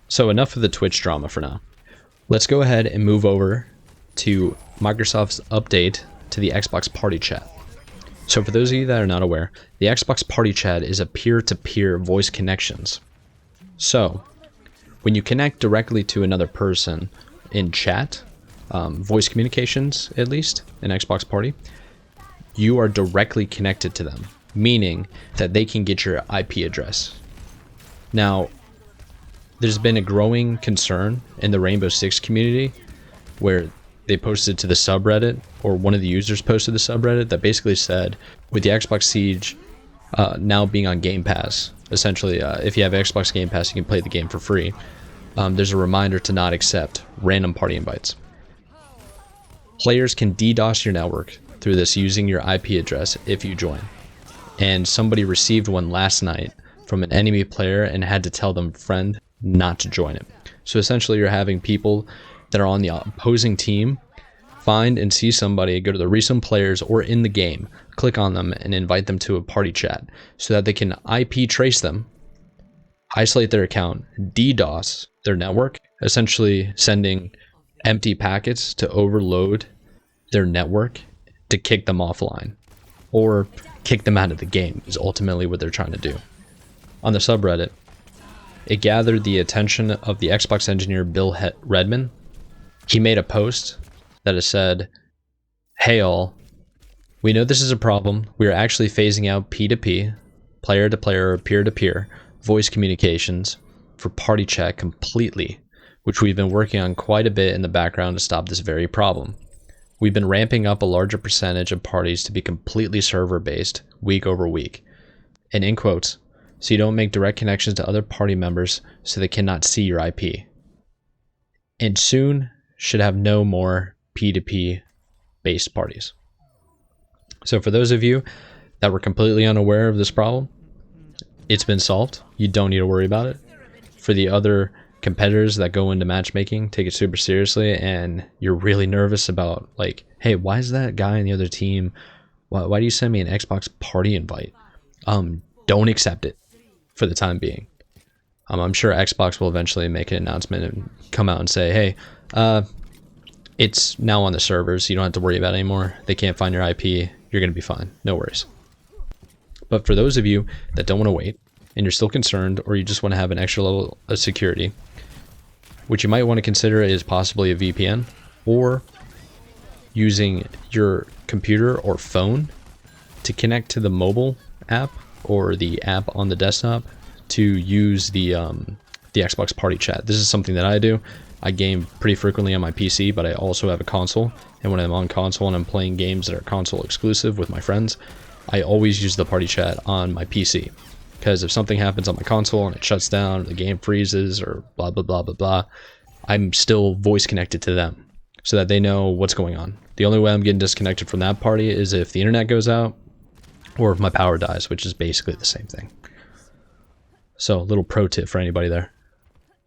So enough of the Twitch drama for now. Let's go ahead and move over to Microsoft's update to the Xbox Party Chat. So for those of you that are not aware, the Xbox Party Chat is a peer-to-peer voice connections. So when you connect directly to another person in chat, voice communications at least, in Xbox Party, you are directly connected to them, meaning that they can get your IP address. Now, there's been a growing concern in the Rainbow Six community where they posted to the subreddit, or one of the users posted to the subreddit, that basically said, with the Xbox Siege now being on Game Pass, essentially, if you have Xbox Game Pass, you can play the game for free. There's a reminder to not accept random party invites. Players can DDoS your network through this using your IP address if you join. And somebody received one last night from an enemy player and had to tell them, friend, not to join it. So essentially you're having people that are on the opposing team find and see somebody, go to the recent players or in the game, click on them and invite them to a party chat so that they can IP trace them, isolate their account, DDoS their network, essentially sending empty packets to overload their network to kick them offline or kick them out of the game is ultimately what they're trying to do. On the subreddit, it gathered the attention of the Xbox engineer Bill Redman. He made a post that has said, "Hey all, we know this is a problem. We are actually phasing out P2P, player-to-player or peer-to-peer voice communications for party chat completely, which we've been working on quite a bit in the background to stop this very problem. We've been ramping up a larger percentage of parties to be completely server-based week over week." And in quotes, "so you don't make direct connections to other party members so they cannot see your IP. And soon should have no more P2P based parties." So for those of you that were completely unaware of this problem, it's been solved. You don't need to worry about it. For the other competitors that go into matchmaking, take it super seriously, and you're really nervous about, like, hey, why is that guy on the other team? Why do you send me an Xbox party invite? Don't accept it for the time being. I'm sure Xbox will eventually make an announcement and come out and say, hey, it's now on the servers. You don't have to worry about it anymore. They can't find your IP. You're going to be fine. No worries. But for those of you that don't want to wait and you're still concerned, or you just want to have an extra level of security, what you might want to consider is possibly a VPN or using your computer or phone to connect to the mobile app or the app on the desktop to use the Xbox Party Chat. This is something that I do. I game pretty frequently on my PC, but I also have a console. And when I'm on console and I'm playing games that are console exclusive with my friends, I always use the Party Chat on my PC. Because if something happens on my console and it shuts down, or the game freezes, or blah, blah, blah, blah, blah, I'm still voice connected to them so that they know what's going on. The only way I'm getting disconnected from that party is if the internet goes out or if my power dies, which is basically the same thing. So a little pro tip for anybody there.